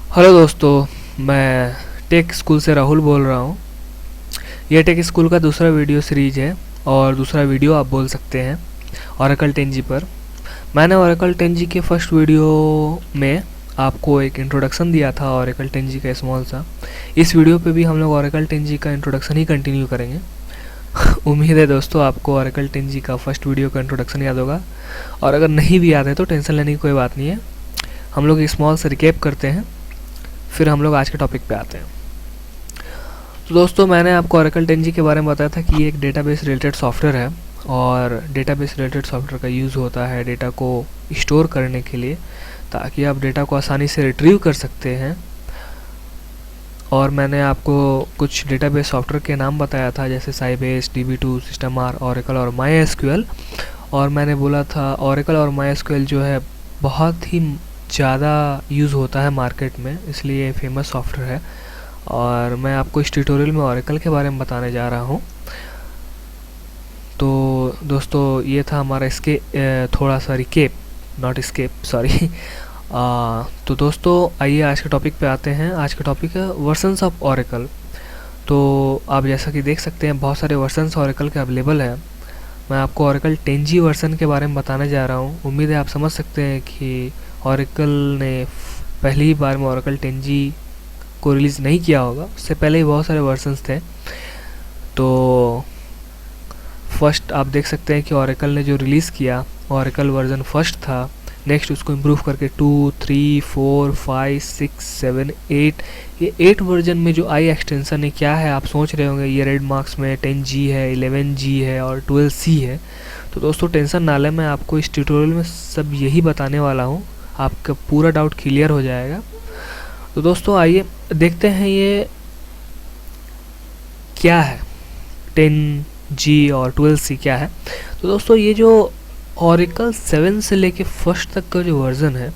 Hello दोस्तों, मैं take school से राहुल बोल रहा हूँ। यह टेक स्कूल का दूसरा वीडियो सीरीज है और दूसरा वीडियो आप बोल सकते हैं ओरेकल 10G पर। मैंने ओरेकल 10G के फर्स्ट वीडियो में आपको एक इंट्रोडक्शन दिया था ओरेकल 10G का स्मॉल सा। इस वीडियो पे भी हम लोग ओरेकल 10G का इंट्रोडक्शन ही कंटिन्यू करेंगे। उम्मीद है दोस्तों आपको ओरेकल 10G का फर्स्ट वीडियो का इंट्रोडक्शन याद होगा, और अगर नहीं भी याद है तो टेंशन लेने की कोई बात नहीं है। हम लोग एक स्मॉल से रिकैप करते हैं, फिर हम लोग आज के टॉपिक पे आते हैं। तो दोस्तों, मैंने आपको ओरेकल 10G के बारे में बताया था कि ये एक डेटाबेस रिलेटेड सॉफ्टवेयर है, और डेटाबेस रिलेटेड सॉफ्टवेयर का यूज़ होता है डेटा को स्टोर करने के लिए, ताकि आप डेटा को आसानी से रिट्रीव कर सकते हैं। और मैंने आपको कुछ डेटाबेस सॉफ्टवेयर के नाम बताया था, जैसे साइबेस, DB2, सिस्टमर, ओरेकल और MySQL। और मैंने बोला था ओरेकल और MySQL जो है बहुत ही ज़्यादा यूज़ होता है मार्केट में, इसलिए फेमस सॉफ्टवेयर है। और मैं आपको इस ट्यूटोरियल में ओरेकल के बारे में बताने जा रहा हूँ। तो दोस्तों, ये था हमारा इसके थोड़ा सा रिकेप, नॉट स्केप, सॉरी। तो दोस्तों, आइए आज के टॉपिक पे आते हैं। आज का टॉपिक है वर्जन्स ऑफ ओरेकल। तो आप जैसा कि देख सकते हैं बहुत सारे वर्जन्स ओरेकल के अवेलेबल हैं। मैं आपको ओरेकल 10G वर्जन के बारे में बताने जा रहा हूँ। उम्मीद है आप समझ सकते हैं कि ओरेकल ने पहली बार में ओरेकल 10G को रिलीज़ नहीं किया होगा, उससे पहले ही बहुत सारे वर्जन्स थे। तो फर्स्ट आप देख सकते हैं कि ओरेकल ने जो रिलीज़ किया ओरेकल वर्जन फर्स्ट था। नेक्स्ट उसको इम्प्रूव करके 2, 3, 4, 5, 6, 7, 8, ये 8 वर्जन में जो आई एक्सटेंसन है क्या है आप सोच रहे होंगे। ये रेड मार्क्स में 10G है, 11G है और 12C है। तो दोस्तों टेंशन ना लें, मैं आपको इस ट्यूटोरियल में सब यही बताने वाला हूँ, आपका पूरा डाउट क्लियर हो जाएगा। तो दोस्तों आइए देखते हैं ये क्या है, 10G और 12C क्या है। तो दोस्तों, ये जो ओरेकल 7 से लेके फर्स्ट तक का जो वर्ज़न है,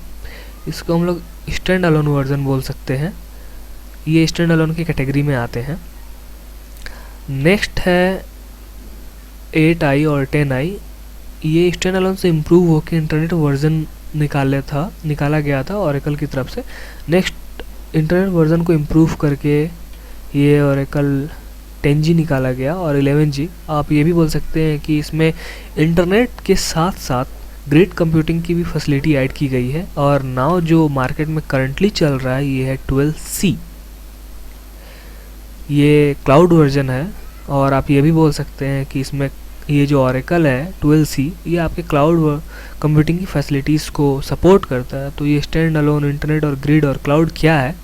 इसको हम लोग स्टैंड अलोन वर्ज़न बोल सकते हैं। ये स्टैंड अलोन की कैटेगरी में आते हैं। नेक्स्ट है 8i और 10i। ये स्टैंड अलोन से इम्प्रूव होकर इंटरनेट वर्ज़न निकाला गया था ओरेकल की तरफ से। नेक्स्ट इंटरनेट वर्ज़न को इम्प्रूव करके ये ओरेकल 10G निकाला गया, और 11G आप ये भी बोल सकते हैं कि इसमें इंटरनेट के साथ साथ ग्रिड कंप्यूटिंग की भी फैसिलिटी ऐड की गई है। और नाउ जो मार्केट में करंटली चल रहा है ये है 12C। ये क्लाउड वर्जन है, और आप ये भी बोल सकते हैं कि इसमें ये जो ओरेकल है 12C ये आपके क्लाउड कंप्यूटिंग की फैसिलिटीज़ को सपोर्ट करता है। तो ये स्टैंड अलोन इंटरनेट और ग्रिड और क्लाउड क्या है,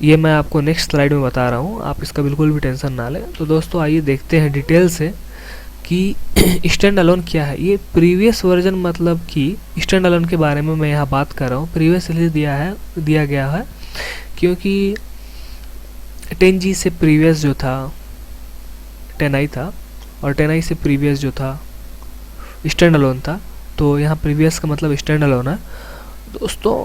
ये मैं आपको नेक्स्ट स्लाइड में बता रहा हूँ, आप इसका बिल्कुल भी टेंशन ना लें। तो दोस्तों आइए देखते हैं डिटेल से कि स्टैंड अलोन क्या है। ये प्रीवियस वर्जन, मतलब कि स्टैंड अलोन के बारे में मैं यहाँ बात कर रहा हूँ। प्रीवियस रिलीज दिया गया है क्योंकि 10G से प्रीवियस जो था 10i था, और 10i से प्रीवियस जो था स्टैंड अलोन था। तो यहाँ प्रीवियस का मतलब स्टैंड अलोन है। दोस्तों,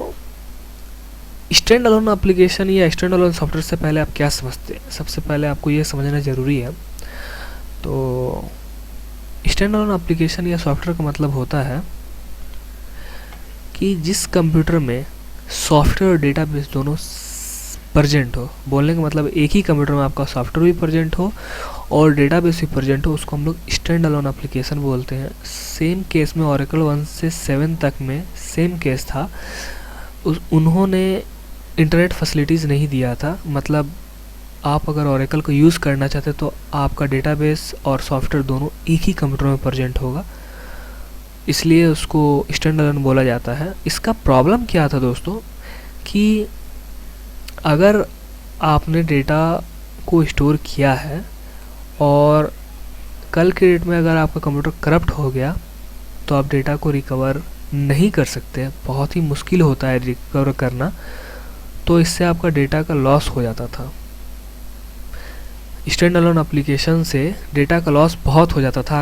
स्टैंड अलोन एप्लीकेशन या स्टैंड अलोन सॉफ्टवेयर से पहले आप क्या समझते हैं, सबसे पहले आपको ये समझना ज़रूरी है। तो स्टैंड अलोन एप्लीकेशन या सॉफ्टवेयर का मतलब होता है कि जिस कंप्यूटर में सॉफ्टवेयर और डेटाबेस दोनों प्रेजेंट हो। बोलने का मतलब एक ही कंप्यूटर में आपका सॉफ्टवेयर भी प्रेजेंट हो और डेटाबेस भी प्रेजेंट हो, उसको हम लोग स्टैंड अलोन एप्लीकेशन बोलते हैं। सेम केस में ओरेकल 1 से 7 तक में सेम केस था। उन्होंने इंटरनेट फैसिलिटीज़ नहीं दिया था, मतलब आप अगर ओरेकल को यूज़ करना चाहते तो आपका डेटाबेस और सॉफ्टवेयर दोनों एक ही कंप्यूटर में प्रेजेंट होगा, इसलिए उसको स्टैंड अलोन बोला जाता है। इसका प्रॉब्लम क्या था दोस्तों, कि अगर आपने डेटा को स्टोर किया है और कल के डेट में अगर आपका कंप्यूटर करप्ट हो गया तो आप डेटा को रिकवर नहीं कर सकते, बहुत ही मुश्किल होता है रिकवर करना। तो इससे आपका डेटा का लॉस हो जाता था। स्टैंड अलोन एप्लीकेशन से डेटा का लॉस बहुत हो जाता था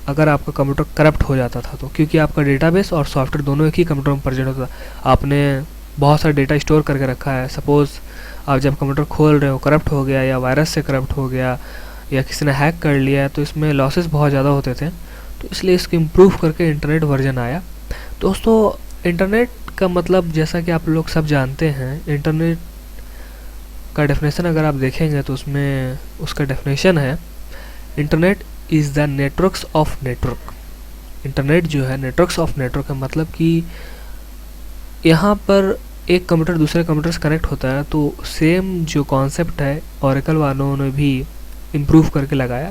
अगर आपका कंप्यूटर करप्ट हो जाता था, तो क्योंकि आपका डेटाबेस और सॉफ्टवेयर दोनों एक ही कंप्यूटर में प्रेजेंट होता था। आपने बहुत सारा डेटा स्टोर करके रखा है, सपोज़ आप जब कंप्यूटर खोल रहे हो करप्ट हो गया, या वायरस से करप्ट हो गया, या किसी ने हैक कर लिया है, तो इसमें लॉसेस बहुत ज़्यादा होते थे। तो इसलिए इसको इम्प्रूव करके इंटरनेट वर्जन आया। दोस्तों, इंटरनेट का मतलब जैसा कि आप लोग सब जानते हैं, इंटरनेट का डेफिनेशन अगर आप देखेंगे तो उसमें उसका डेफिनेशन है, internet is the networks of network. Internet जो है नेटवर्क्स ऑफ नेटवर्क है, मतलब कि यहाँ पर एक कंप्यूटर दूसरे कंप्यूटर से कनेक्ट होता है तो सेम जो कॉन्सेप्ट है ओरेकल वालों ने भी इम्प्रूव करके लगाया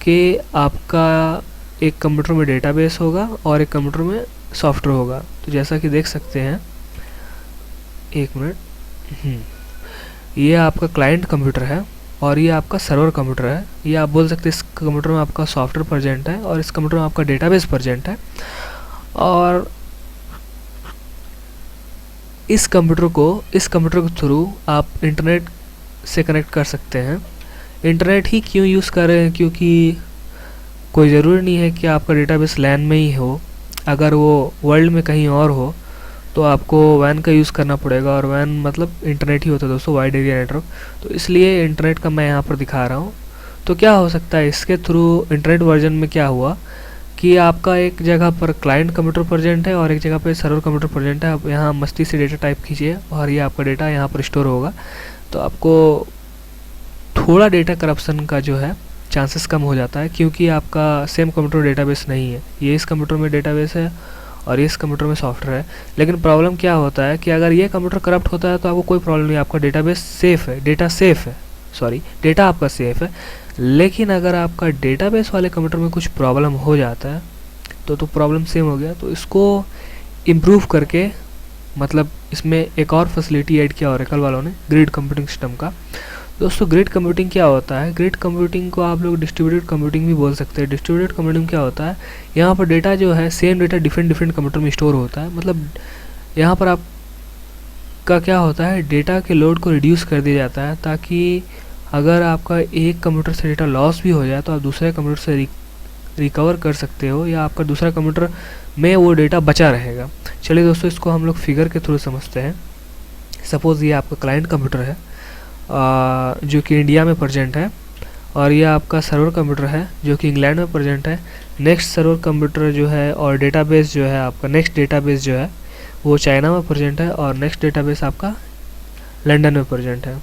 कि आपका एक कंप्यूटर में डेटाबेस होगा और एक कंप्यूटर में सॉफ्टवेयर होगा। तो जैसा कि देख सकते हैं, एक मिनट, ये आपका क्लाइंट कंप्यूटर है और ये आपका सर्वर कंप्यूटर है। ये आप बोल सकते हैं इस कंप्यूटर में आपका सॉफ्टवेयर प्रेजेंट है और इस कंप्यूटर में आपका डेटाबेस प्रेजेंट है। और इस कंप्यूटर के थ्रू आप इंटरनेट से कनेक्ट कर सकते हैं। इंटरनेट ही क्यों यूज़ कर रहे हैं, क्योंकि कोई ज़रूरी नहीं है कि आपका डेटाबेस लैन में ही हो। अगर वो वर्ल्ड में कहीं और हो तो आपको वैन का यूज़ करना पड़ेगा, और वैन मतलब इंटरनेट ही होता है दोस्तों, वाइड एरिया नेटवर्क। तो इसलिए इंटरनेट का मैं यहाँ पर दिखा रहा हूँ। तो क्या हो सकता है इसके थ्रू, इंटरनेट वर्जन में क्या हुआ कि आपका एक जगह पर क्लाइंट कंप्यूटर प्रेजेंट है और एक जगह पर सर्वर कंप्यूटर प्रेजेंट है। आप यहाँ मस्ती से डेटा टाइप कीजिए और ये आपका डेटा यहाँ पर स्टोर होगा। तो आपको थोड़ा डेटा करप्शन का जो है चांसेस कम हो जाता है, क्योंकि आपका सेम कंप्यूटर डेटाबेस नहीं है। ये इस कंप्यूटर में डेटाबेस है और इस कंप्यूटर में सॉफ्टवेयर है। लेकिन प्रॉब्लम क्या होता है कि अगर ये कंप्यूटर करप्ट होता है तो आपको कोई प्रॉब्लम नहीं, आपका डेटाबेस सेफ़ है, डेटा आपका सेफ़ है। लेकिन अगर आपका डेटाबेस वाले कंप्यूटर में कुछ प्रॉब्लम हो जाता है तो प्रॉब्लम सेम हो गया। तो इसको इम्प्रूव करके, मतलब इसमें एक और फैसिलिटी ऐड किया ओरेकल वालों ने, ग्रिड कंप्यूटिंग सिस्टम का। दोस्तों ग्रिड कंप्यूटिंग क्या होता है? ग्रिड कंप्यूटिंग को आप लोग डिस्ट्रीब्यूटेड कंप्यूटिंग भी बोल सकते हैं। डिस्ट्रीब्यूटेड कंप्यूटिंग क्या होता है? यहाँ पर डेटा जो है सेम डेटा डिफरेंट कंप्यूटर में स्टोर होता है। मतलब यहाँ पर आपका क्या होता है, डेटा के लोड को रिड्यूस कर दिया जाता है, ताकि अगर आपका एक कंप्यूटर से डेटा लॉस भी हो जाए तो आप दूसरे कंप्यूटर से रिकवर कर सकते हो, या आपका दूसरा कंप्यूटर में वो डेटा बचा रहेगा। चलिए दोस्तों इसको हम लोग फिगर के थ्रू समझते हैं। सपोज़ ये आपका क्लाइंट कंप्यूटर है जो कि इंडिया में प्रेजेंट है, और ये आपका सर्वर कंप्यूटर है जो कि इंग्लैंड में प्रेजेंट है। नेक्स्ट सर्वर कंप्यूटर जो है और डेटाबेस जो है आपका, नेक्स्ट डेटाबेस जो है वो चाइना में प्रेजेंट है, और नेक्स्ट डेटाबेस आपका लंदन में प्रेजेंट है।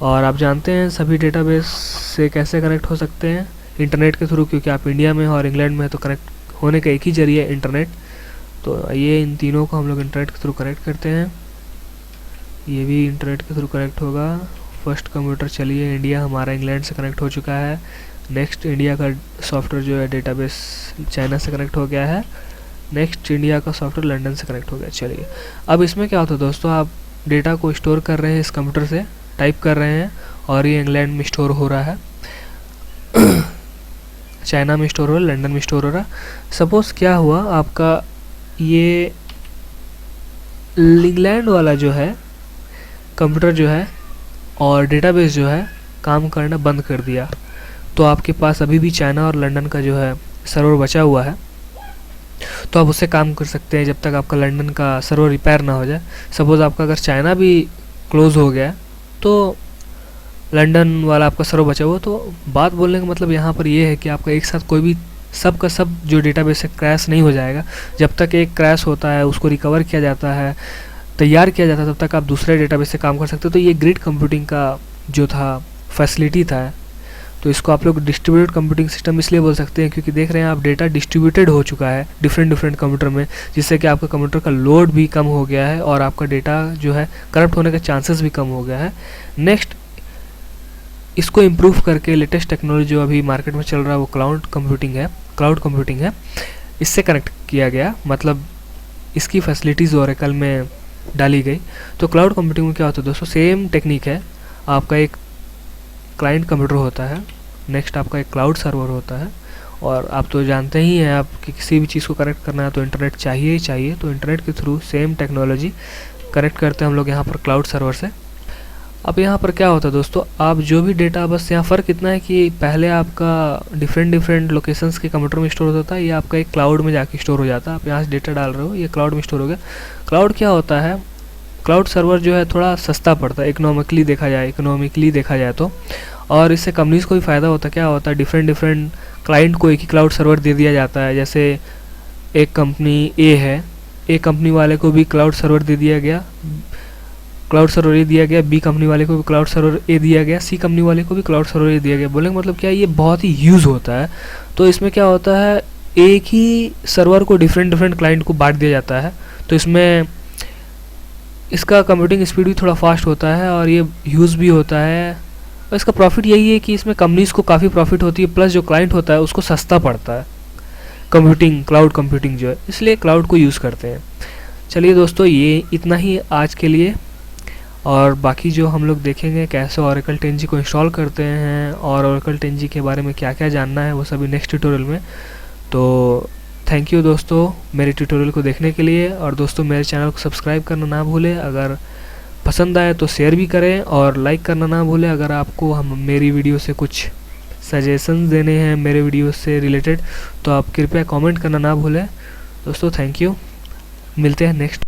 और आप जानते हैं सभी डेटाबेस से कैसे कनेक्ट हो सकते हैं, इंटरनेट के थ्रू, क्योंकि आप इंडिया में और इंग्लैंड में है तो कनेक्ट होने का एक ही जरिए है इंटरनेट। तो ये इन तीनों को हम लोग इंटरनेट के थ्रू कनेक्ट करते हैं। ये भी इंटरनेट के थ्रू कनेक्ट होगा। फर्स्ट कंप्यूटर चलिए इंडिया हमारा इंग्लैंड से कनेक्ट हो चुका है। नेक्स्ट इंडिया का सॉफ्टवेयर जो है डेटाबेस चाइना से कनेक्ट हो गया है। नेक्स्ट इंडिया का सॉफ्टवेयर लंदन से कनेक्ट हो गया। चलिए अब इसमें क्या होता है दोस्तों, आप डेटा को स्टोर कर रहे हैं इस कंप्यूटर से, टाइप कर रहे हैं और ये इंग्लैंड में स्टोर हो रहा है, चाइना में स्टोर हो रहा है, लंदन में स्टोर हो रहा है। सपोज़ क्या हुआ, आपका ये इंग्लैंड वाला जो है कंप्यूटर जो है और डेटाबेस जो है काम करना बंद कर दिया, तो आपके पास अभी भी चाइना और लंदन का जो है सर्वर बचा हुआ है, तो आप उससे काम कर सकते हैं जब तक आपका लंदन का सर्वर रिपेयर ना हो जाए। सपोज़ आपका अगर चाइना भी क्लोज हो गया तो लंदन वाला आपका सर्वर बचा हुआ, तो बात बोलने का मतलब यहाँ पर ये है कि आपका एक साथ कोई भी सब का सब जो डेटाबेस है क्रैश नहीं हो जाएगा। जब तक एक क्रैश होता है, उसको रिकवर किया जाता है, तैयार किया जाता है, तब तक आप दूसरे डेटाबेस से काम कर सकते हो। तो ये ग्रिड कंप्यूटिंग का जो था फैसिलिटी था, तो इसको आप लोग डिस्ट्रीब्यूटेड कंप्यूटिंग सिस्टम इसलिए बोल सकते हैं क्योंकि देख रहे हैं आप डेटा डिस्ट्रीब्यूटेड हो चुका है डिफरेंट कंप्यूटर में, जिससे कि आपका कंप्यूटर का लोड भी कम हो गया है और आपका डेटा जो है करप्ट होने के चांसेस भी कम हो गया है। नेक्स्ट, इसको इम्प्रूव करके लेटेस्ट टेक्नोलॉजी जो अभी मार्केट में चल रहा है वो क्लाउड कंप्यूटिंग है, इससे कनेक्ट किया गया, मतलब इसकी फैसिलिटीज़ ओरेकल में डाली गई। तो क्लाउड कंप्यूटिंग में क्या होता है दोस्तों, सेम टेक्निक है। आपका एक क्लाइंट कंप्यूटर होता है, नेक्स्ट आपका एक क्लाउड सर्वर होता है, और आप तो जानते ही हैं आप कि किसी भी चीज़ को कनेक्ट करना है तो इंटरनेट चाहिए ही चाहिए। तो इंटरनेट के थ्रू सेम टेक्नोलॉजी कनेक्ट करते हैं हम लोग यहाँ पर क्लाउड सर्वर से। अब यहाँ पर क्या होता है दोस्तों, आप जो भी डेटा, बस यहाँ फ़र्क इतना है कि पहले आपका डिफरेंट लोकेशंस के कंप्यूटर में स्टोर होता है, ये आपका एक क्लाउड में जाके स्टोर हो जाता है। आप यहाँ से डेटा डाल रहे हो, ये क्लाउड में स्टोर हो गया। क्लाउड क्या होता है, क्लाउड सर्वर जो है थोड़ा सस्ता पड़ता है इकोनॉमिकली देखा जाए तो, और इससे कंपनीज़ को भी फ़ायदा होता है। क्या होता है, डिफरेंट क्लाइंट को एक ही क्लाउड सर्वर दे दिया जाता है। जैसे एक कंपनी ए है, ए कंपनी वाले को भी क्लाउड सर्वर दे दिया गया, क्लाउड सर्वर ए दिया गया, बी कंपनी वाले को भी क्लाउड सर्वर ए दिया गया, सी कंपनी वाले को भी क्लाउड सर्वर ए दिया गया। बोलेंगे मतलब क्या, ये बहुत ही यूज़ होता है। तो इसमें क्या होता है, एक ही सर्वर को डिफरेंट क्लाइंट को बांट दिया जाता है, तो इसमें इसका कंप्यूटिंग स्पीड भी थोड़ा फास्ट होता है और ये यूज़ भी होता है। और इसका प्रॉफिट यही है कि इसमें कंपनीज़ को काफ़ी प्रॉफिट होती है, प्लस जो क्लाइंट होता है उसको सस्ता पड़ता है कंप्यूटिंग, क्लाउड कंप्यूटिंग जो है, इसलिए क्लाउड को यूज़ करते हैं। चलिए दोस्तों, ये इतना ही आज के लिए, और बाकी जो हम लोग देखेंगे कैसे Oracle 10G को इंस्टॉल करते हैं और Oracle 10G के बारे में क्या क्या जानना है वो सभी नेक्स्ट ट्यूटोरियल में। तो थैंक यू दोस्तों मेरे ट्यूटोरियल को देखने के लिए, और दोस्तों मेरे चैनल को सब्सक्राइब करना ना भूलें, अगर पसंद आए तो शेयर भी करें और लाइक करना ना भूलें। अगर आपको हम मेरी वीडियो से कुछ सजेशंस देने हैं मेरे वीडियो से रिलेटेड, तो आप कृपया कमेंट करना ना भूलें। दोस्तों थैंक यू, मिलते हैं नेक्स्ट